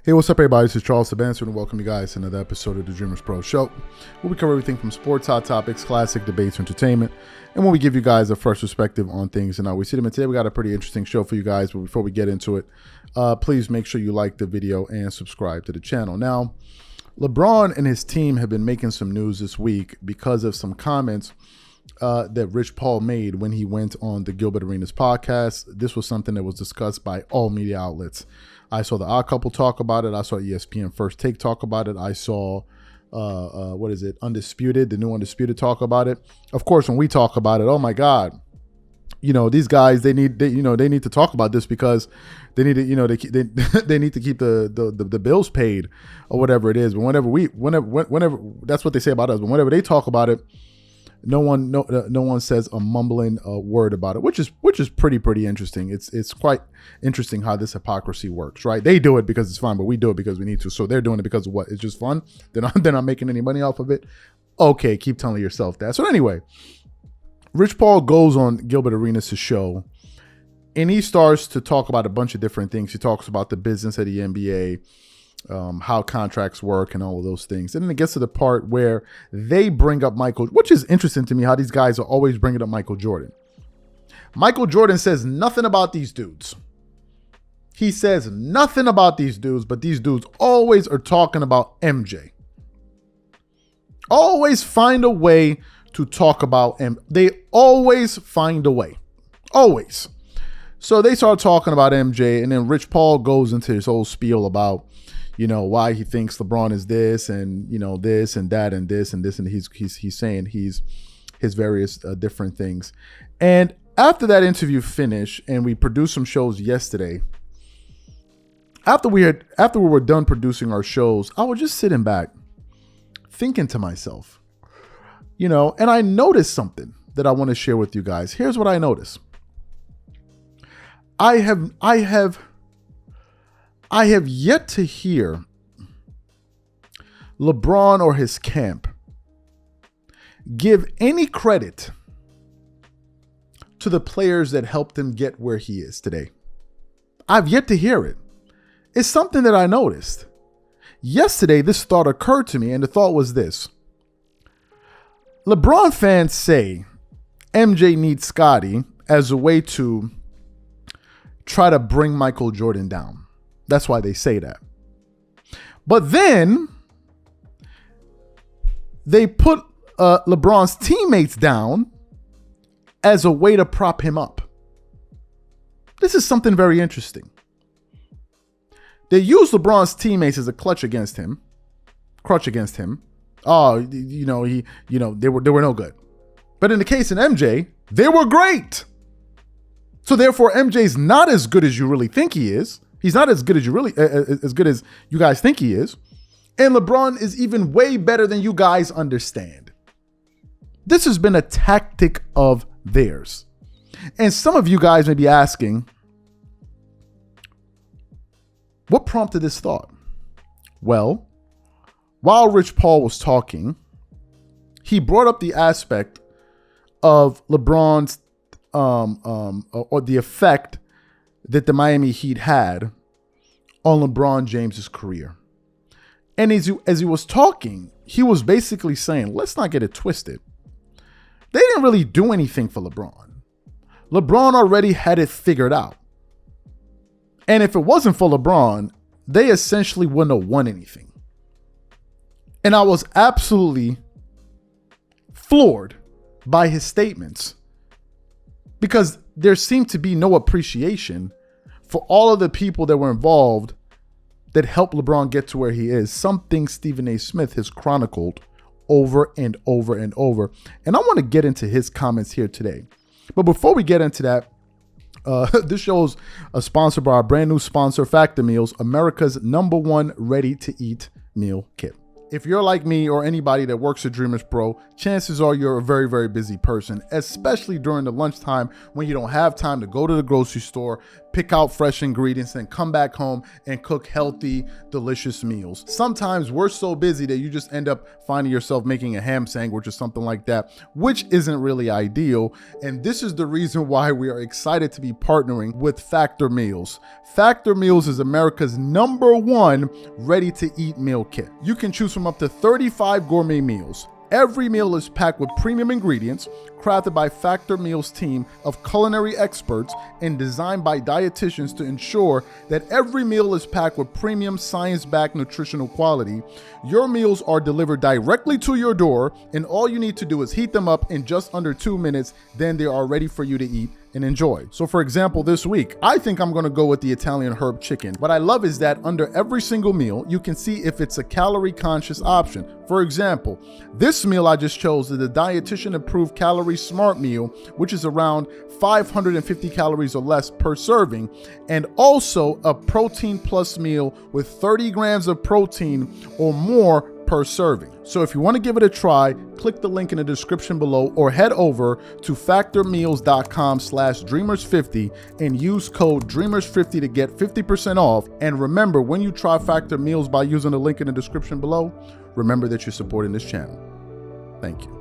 Hey, what's up, everybody? This is Charles Sabanser, and welcome you guys to another episode of the Dreamerspro Show, where we cover everything from sports, hot topics, classic debates, entertainment, and when we give you guys a fresh perspective on things and how we see them. And today we got a pretty interesting show for you guys, but before we get into it, please make sure you like the video and subscribe to the channel. Now, Lebron and his team have been making some news this week because of some comments that Rich Paul made when he went on the Gilbert Arenas podcast. This was something that was discussed by all media outlets. I saw the Odd Couple talk about it. I saw ESPN First Take talk about it. I saw, Undisputed, the new Undisputed talk about it. Of course, when we talk about it, oh my God, these guys, they need to talk about this because they need to, they need to keep the bills paid or whatever it is. But whenever that's what they say about us. But whenever they talk about it, no one says a mumbling word about it, which is pretty interesting. It's quite interesting how this hypocrisy works, right? They do it because it's fun, but we do it because we need to. So they're doing it because of what? It's just fun. They're not making any money off of it. Okay, keep telling yourself that. So anyway, Rich Paul goes on Gilbert Arenas' show, and he starts to talk about a bunch of different things. He talks about the business of the NBA, how contracts work and all of those things. And then it gets to the part where they bring up Michael, which is interesting to me, how these guys are always bringing up Michael Jordan. Michael Jordan says nothing about these dudes. He says nothing about these dudes, but these dudes always are talking about MJ. Always find a way to talk about him. They always find a way. Always. So they start talking about MJ, and then Rich Paul goes into his whole spiel about why he thinks LeBron is this and, this and that and this and this. And he's saying his various different things. And after that interview finished and we produced some shows yesterday, after we were done producing our shows, I was just sitting back thinking to myself, and I noticed something that I want to share with you guys. Here's what I noticed. I have yet to hear LeBron or his camp give any credit to the players that helped him get where he is today. I've yet to hear it. It's something that I noticed. Yesterday, this thought occurred to me, and the thought was this. LeBron fans say MJ needs Scottie as a way to try to bring Michael Jordan down. That's why they say that. But then they put LeBron's teammates down as a way to prop him up. This is something very interesting. They use LeBron's teammates as a crutch against him. Oh, they were no good. But in the case of MJ, they were great. So therefore, MJ's not as good as you really think he is. He's not as good as you guys think he is. And LeBron is even way better than you guys understand. This has been a tactic of theirs. And some of you guys may be asking, what prompted this thought? Well, while Rich Paul was talking, he brought up the aspect of LeBron's or the effect that the Miami Heat had on LeBron James's career. And as he was talking, he was basically saying, let's not get it twisted. They didn't really do anything for LeBron. LeBron already had it figured out. And if it wasn't for LeBron, they essentially wouldn't have won anything. And I was absolutely floored by his statements because there seemed to be no appreciation for all of the people that were involved that helped LeBron get to where he is. Something Stephen A. Smith has chronicled over and over and over. And I want to get into his comments here today. But before we get into that, this show is sponsored by our brand new sponsor, Factor Meals, America's #1 ready-to-eat meal kit. If you're like me or anybody that works at Dreamerspro, chances are you're a very, very busy person, especially during the lunchtime when you don't have time to go to the grocery store, pick out fresh ingredients, and come back home and cook healthy, delicious meals. Sometimes we're so busy that you just end up finding yourself making a ham sandwich or something like that, which isn't really ideal. And this is the reason why we are excited to be partnering with Factor Meals. Factor Meals is America's #1 ready-to-eat meal kit. You can choose from up to 35 gourmet meals. Every meal is packed with premium ingredients, crafted by Factor Meals' team of culinary experts and designed by dietitians to ensure that every meal is packed with premium science-backed nutritional quality. Your meals are delivered directly to your door, and all you need to do is heat them up in just under 2 minutes. Then they are ready for you to eat and enjoy. So for example, this week, I think I'm gonna go with the Italian herb chicken. What I love is that under every single meal, you can see if it's a calorie conscious option. For example, this meal I just chose is the dietitian approved calorie smart meal, which is around 550 calories or less per serving, and also a protein plus meal with 30 grams of protein or more per serving. So if you want to give it a try, click the link in the description below or head over to factormeals.com/dreamers50 and use code dreamers50 to get 50% off. And remember, when you try Factor Meals by using the link in the description below, remember that you're supporting this channel. Thank you.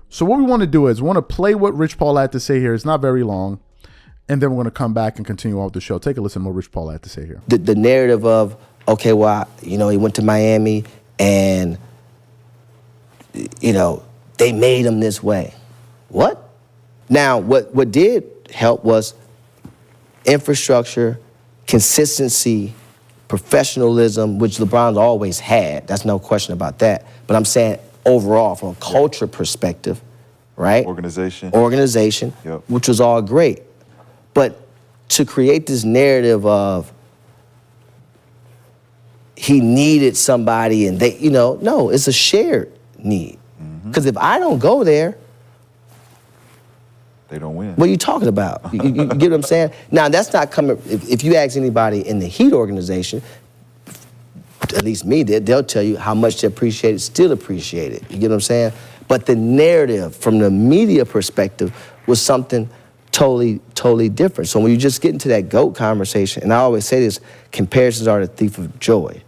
So what we want to do is we want to play what Rich Paul had to say here. It's not very long. And then we're going to come back and continue on with the show. Take a listen to what Rich Paul had to say here. The narrative of, okay, well, he went to Miami and, they made him this way. What? Now, what did help was infrastructure, consistency, professionalism, which LeBron's always had. That's no question about that. But I'm saying overall, from a culture perspective, right? Organization, yep. Which was all great. But to create this narrative of he needed somebody and they, no, it's a shared need. Because if I don't go there, they don't win. What are you talking about? You get what I'm saying? Now, that's not coming, if you ask anybody in the Heat organization, at least me, they'll tell you how much they appreciate it, still appreciate it. You get what I'm saying? But the narrative from the media perspective was something totally different. So when you just get into that GOAT conversation, and I always say this, comparisons are the thief of joy.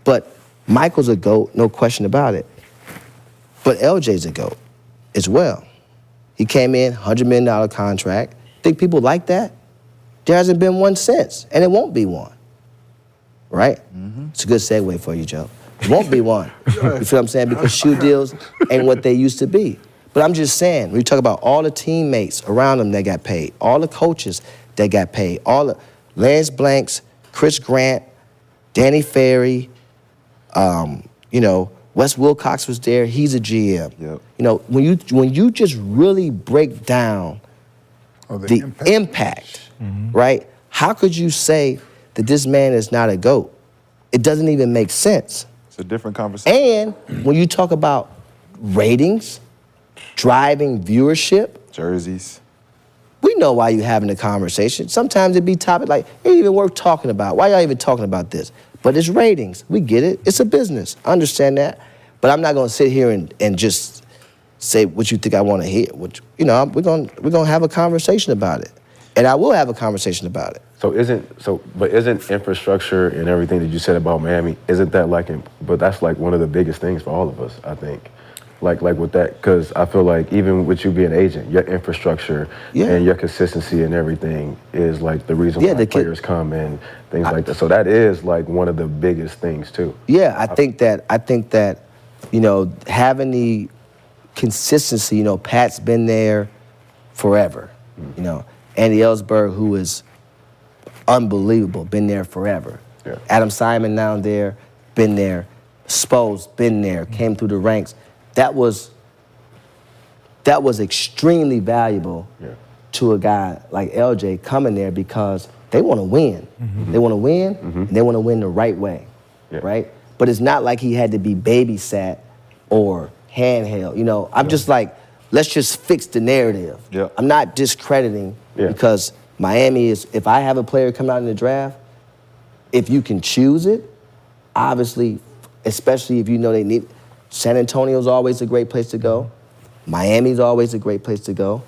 But Michael's a GOAT, no question about it. But LJ's a GOAT as well. He came in, $100 million contract. Think people like that? There hasn't been one since, and it won't be one. Right? It's a good segue for you, Joe. It won't be one. You feel what I'm saying? Because shoe deals ain't what they used to be. But I'm just saying, when you talk about all the teammates around them that got paid, all the coaches that got paid, all the Lance Blanks, Chris Grant, Danny Ferry, Wes Wilcox was there. He's a GM. Yep. When you just really break down the impact, right? How could you say that this man is not a GOAT? It doesn't even make sense. It's a different conversation. And when you talk about ratings, driving viewership, jerseys, we know why you're having a conversation. Sometimes it be topic like, it ain't even worth talking about. Why y'all even talking about this? But it's ratings. We get it. It's a business. I understand that. But I'm not going to sit here and just say what you think I want to hear. Which, we're gonna have a conversation about it. And I will have a conversation about it. But isn't infrastructure and everything that you said about Miami, isn't that but that's like one of the biggest things for all of us, I think. Like with that, because I feel like even with you being an agent, your infrastructure and your consistency and everything is like the reason why players come and things like that. So that is like one of the biggest things too. Yeah, I think that having the consistency, Pat's been there forever. Andy Ellsberg, who is unbelievable, been there forever. Yeah. Adam Simon now there, been there. Spo's been there, came through the ranks. That was extremely valuable to a guy like LJ coming there because they want to win. They want to win, and they want to win the right way, right? But it's not like he had to be babysat or handheld. I'm just like, let's just fix the narrative. Yeah. I'm not discrediting because Miami is, if I have a player come out in the draft, if you can choose it, obviously especially if you know they need. San Antonio's always a great place to go. Miami's always a great place to go.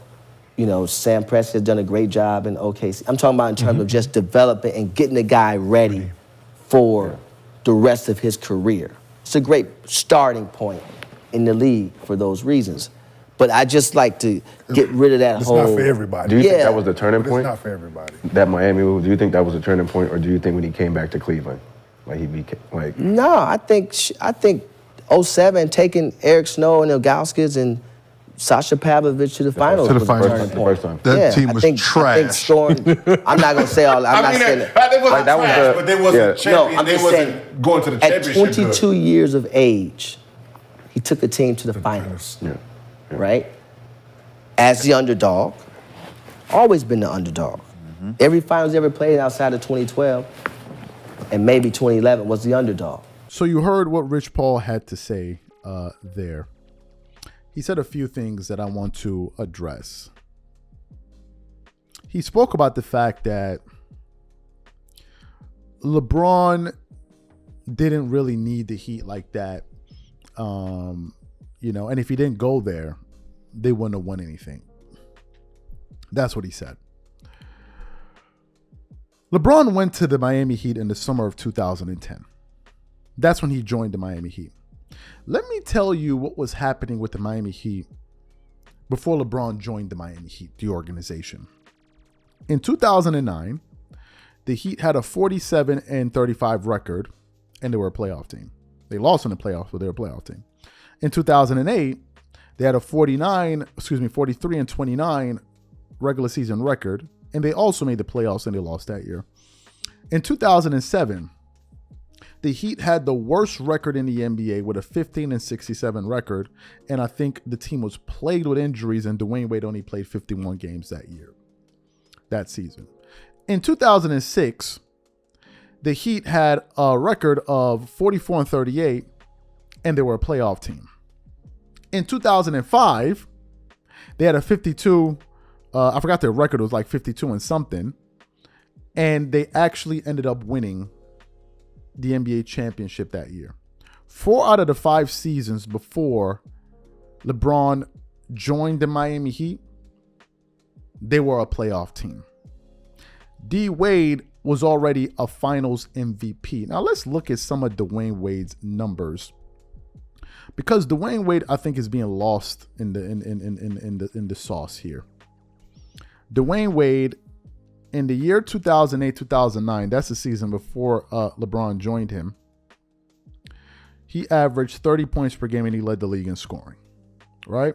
You know, Sam Presti has done a great job in OKC. I'm talking about in terms of just developing and getting the guy ready for the rest of his career. It's a great starting point in the league for those reasons. But I just like to get rid of that It's whole... not for everybody. Do you think Yeah. that was the turning But point? it's not for everybody. That Miami move, do you think that was a turning point, or do you think when he came back to Cleveland, like he became, like... No, I think 07 taking Eric Snow and Ilgauskas and Sasha Pavlovich to the finals To the was finals. a turning The point. first time. That team I was think trash. scoring, I'm not going to say all... I'm not saying that. They wasn't Like, that was trash, the- but they wasn't yeah. champion. No, I'm they just wasn't saying, going to the At championship. 22 years of age, he took the team to the finals, Yeah. right? As the underdog, always been the underdog. Every finals ever played outside of 2012 and maybe 2011 was the underdog. So you heard what Rich Paul had to say there. He said a few things that I want to address. He spoke about the fact that LeBron didn't really need the Heat like that. You know, and if he didn't go there, they wouldn't have won anything. That's what he said. LeBron went to the Miami Heat in the summer of 2010. That's when he joined the Miami Heat. Let me tell you what was happening with the Miami Heat before LeBron joined the Miami Heat, the organization. In 2009, the Heat had a 47-35 record, and they were a playoff team. They lost in the playoffs, but they were a playoff team. In 2008, they had a 43-29 regular season record, and they also made the playoffs, and they lost that year. In 2007, the Heat had the worst record in the NBA with a 15-67 record, and I think the team was plagued with injuries, and Dwayne Wade only played 51 games that season. In 2006, the Heat had a record of 44-38, and they were a playoff team. In 2005, they had a 52, I forgot their record, it was like 52 and something, and they actually ended up winning the NBA championship that year. 4 out of the 5 seasons before LeBron joined the Miami Heat, they were a playoff team. D. Wade was already a finals MVP. Now let's look at some of Dwayne Wade's numbers, because Dwayne Wade, I think, is being lost in the sauce here. Dwayne Wade, in the year 2008-2009, that's the season before LeBron joined him, he averaged 30 points per game and he led the league in scoring, right?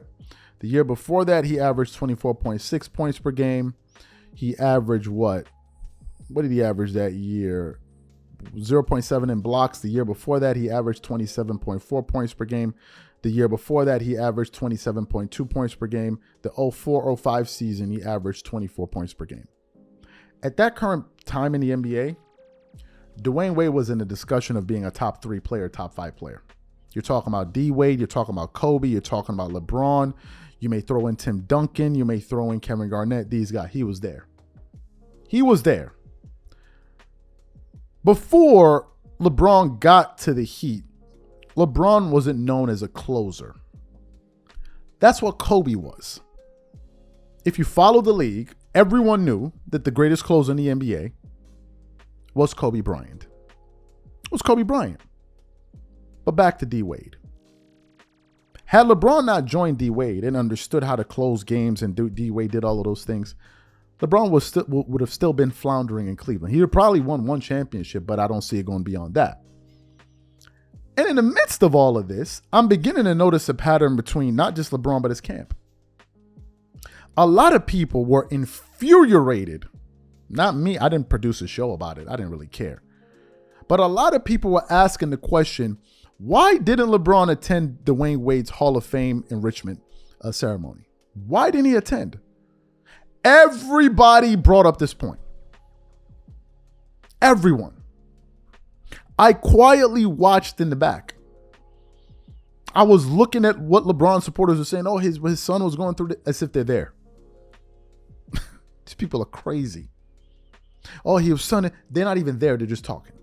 The year before that, he averaged 24.6 points per game. He averaged what? What did he average that year? 0.7 in blocks. The year before that, he averaged 27.4 points per game. The year before that, he averaged 27.2 points per game. The 04-05 season, he averaged 24 points per game. At that current time in the NBA, Dwayne Wade was in the discussion of being a top 3 player, top 5 player. You're talking about D. Wade, you're talking about Kobe, you're talking about LeBron. You may throw in Tim Duncan, you may throw in Kevin Garnett, these guys. He was there. He was there. Before LeBron got to the Heat, LeBron wasn't known as a closer. That's what Kobe was. If you follow the league, everyone knew that the greatest closer in the NBA was Kobe Bryant. It was Kobe Bryant. But back to D. Wade. Had LeBron not joined D. Wade and understood how to close games, and D. Wade did all of those things, LeBron would have still been floundering in Cleveland. He would probably won 1 championship, but I don't see it going beyond that. And in the midst of all of this, I'm beginning to notice a pattern between not just LeBron, but his camp. A lot of people were infuriated. Not me. I didn't produce a show about it. I didn't really care. But a lot of people were asking the question, why didn't LeBron attend Dwayne Wade's Hall of Fame enrichment ceremony? Why didn't he attend? Everybody brought up this point. Everyone. I quietly watched in the back. I was looking at what LeBron supporters were saying. Oh, his son was going through as if they're there. These people are crazy. Oh, he was son. They're not even there. They're just talking.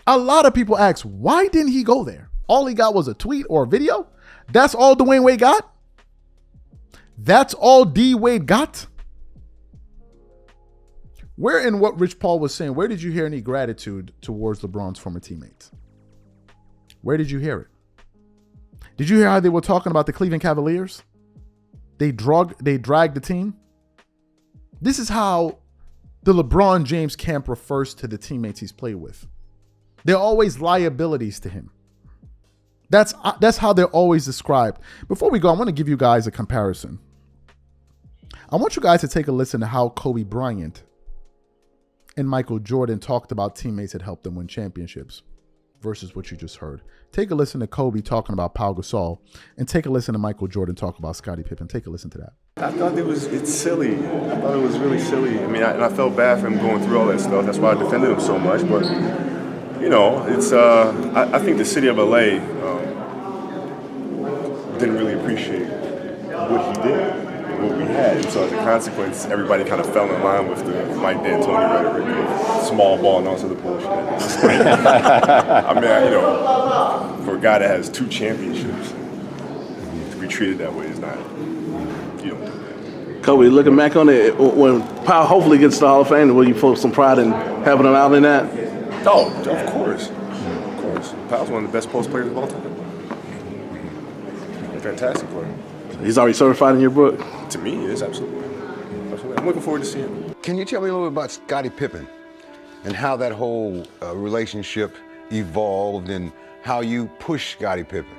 A lot of people ask, why didn't he go there? All he got was a tweet or a video? That's all Dwayne Wade got? That's all D Wade got? Where in what Rich Paul was saying, where did you hear any gratitude towards LeBron's former teammates? Where did you hear it? Did you hear how they were talking about the Cleveland Cavaliers? They dragged the team. This is how the LeBron James camp refers to the teammates he's played with. They're always liabilities to him. That's how they're always described. Before we go, I want to give you guys a comparison. I want you guys to take a listen to how Kobe Bryant and Michael Jordan talked about teammates that helped them win championships versus what you just heard. Take a listen to Kobe talking about Pau Gasol, and take a listen to Michael Jordan talk about Scottie Pippen. Take a listen to that. I thought it's silly. I thought it was really silly. I mean, I felt bad for him going through all that stuff. That's why I defended him so much. But, you know, it's I think the city of LA didn't really appreciate what he did, what we had. And so as a consequence, everybody kind of fell in line with the Mike D'Antoni rhetoric of small ball and all this other bullshit. I mean, you know, for a guy that has 2 championships, to be treated that way is not, you don't do that. Kobe, looking back on it, when Powell hopefully gets to the Hall of Fame, will you feel some pride in having an out in that? Oh, of course. Of course. Powell's one of the best post players of all time. Fantastic player. He's already certified in your book? To me, he is, absolutely. Absolutely. I'm looking forward to seeing him. Can you tell me a little bit about Scottie Pippen and how that whole relationship evolved and how you pushed Scottie Pippen?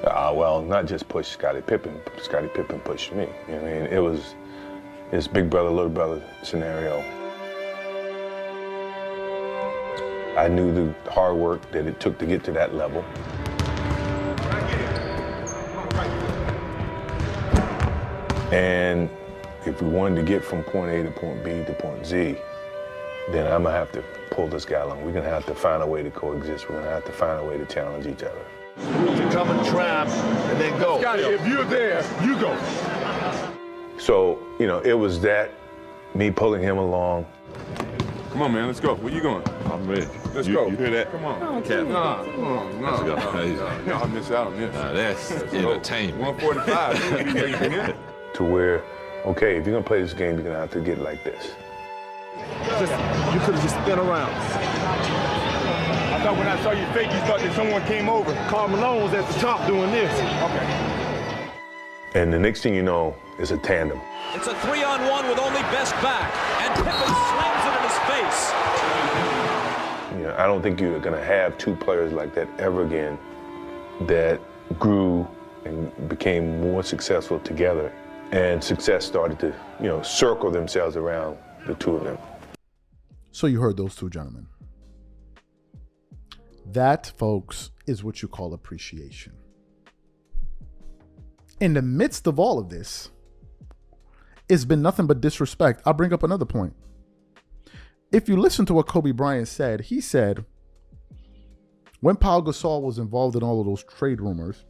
Well, not just push Scottie Pippen. Scottie Pippen pushed me. You know what I mean? It was this big brother, little brother scenario. I knew the hard work that it took to get to that level. And if we wanted to get from point A to point B to point Z, then I'm gonna have to pull this guy along. We're gonna have to find a way to coexist. We're gonna have to find a way to challenge each other. To come and trap and then go. Scotty, if you're there, you go. So, you know, it was that, me pulling him along. Come on, man, let's go. Where you going? I'm ready. Let's go. You hear that? Come on. Oh, Captain. Let's go. I'll miss out on this. That's entertainment. 145. To where, okay, if you're gonna play this game, you're gonna have to get like this. You could have just spin around. I thought when I saw you fake, you thought that someone came over. Karl Malone was at the top doing this. Okay. And the next thing you know, it's a tandem. It's a 3-on-1 with only Best back, and Pippen slams it in his face. You know, I don't think you're gonna have 2 players like that ever again that grew and became more successful together. And success started to, you know, circle themselves around the 2 of them. So you heard those 2 gentlemen. That, folks, is what you call appreciation. In the midst of all of this, it's been nothing but disrespect. I'll bring up another point. If you listen to what Kobe Bryant said, he said, when Pau Gasol was involved in all of those trade rumors,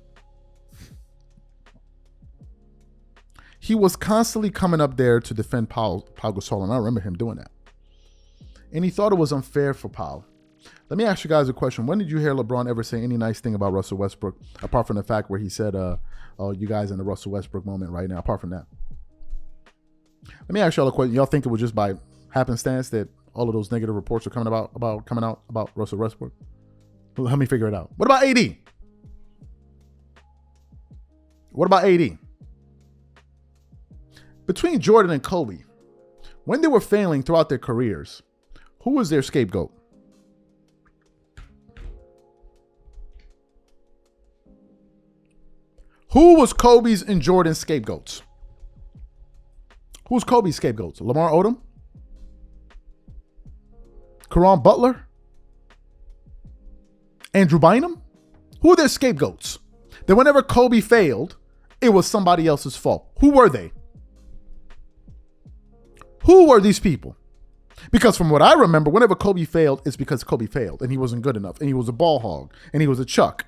he was constantly coming up there to defend Pau Gasol, and I remember him doing that. And he thought it was unfair for Pau. Let me ask you guys a question. When did you hear LeBron ever say any nice thing about Russell Westbrook, apart from the fact where he said, oh, you guys in the Russell Westbrook moment right now, apart from that? Let me ask y'all a question. Y'all think it was just by happenstance that all of those negative reports are coming out about Russell Westbrook? Well, let me figure it out. What about AD? What about AD? Between Jordan and Kobe, when they were failing throughout their careers, who was their scapegoat? Who was Kobe's and Jordan's scapegoats? Who's Kobe's scapegoats? Lamar Odom? Caron Butler? Andrew Bynum? Who are their scapegoats? That whenever Kobe failed, it was somebody else's fault. Who were they? Who were these people? Because from what I remember, whenever Kobe failed, it's because Kobe failed and he wasn't good enough and he was a ball hog and he was a chuck.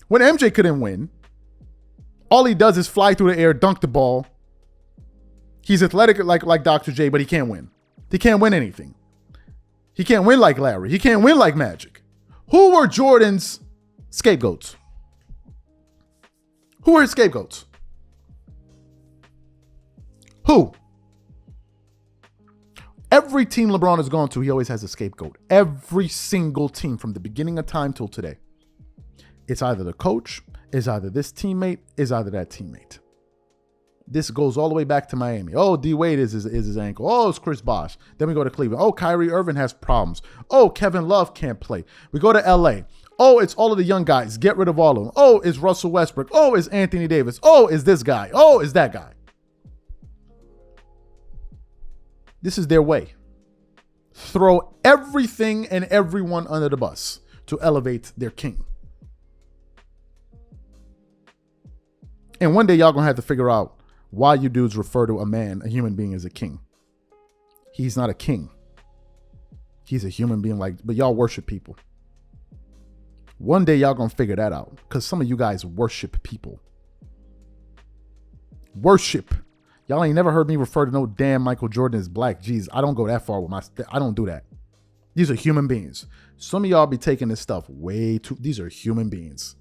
When MJ couldn't win, all he does is fly through the air, dunk the ball. He's athletic like Dr. J, but he can't win. He can't win anything. He can't win like Larry. He can't win like Magic. Who were Jordan's scapegoats? Who were his scapegoats? Who? Every team LeBron has gone to, he always has a scapegoat. Every single team from the beginning of time till today. It's either the coach, it's either this teammate, it's either that teammate. This goes all the way back to Miami. Oh, D Wade is his ankle. Oh, it's Chris Bosh. Then we go to Cleveland. Oh, Kyrie Irving has problems. Oh, Kevin Love can't play. We go to LA. Oh, it's all of the young guys. Get rid of all of them. Oh, it's Russell Westbrook. Oh, it's Anthony Davis. Oh, it's this guy. Oh, it's that guy. This is their way. Throw everything and everyone under the bus to elevate their king. And one day y'all gonna have to figure out why you dudes refer to a man, a human being, as a king. He's not a king. He's a human being, but y'all worship people. One day y'all gonna figure that out, because some of you guys worship people. Worship. Y'all ain't never heard me refer to no damn Michael Jordan as black. Jeez, I don't go that far with I don't do that. These are human beings. Some of y'all be taking this stuff way too. These are human beings.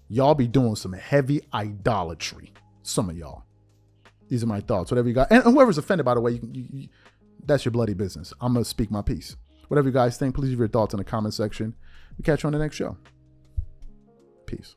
Y'all be doing some heavy idolatry. Some of y'all. These are my thoughts. Whatever you got. And whoever's offended, by the way, that's your bloody business. I'm going to speak my piece. Whatever you guys think, please leave your thoughts in the comment section. We catch you on the next show. Peace.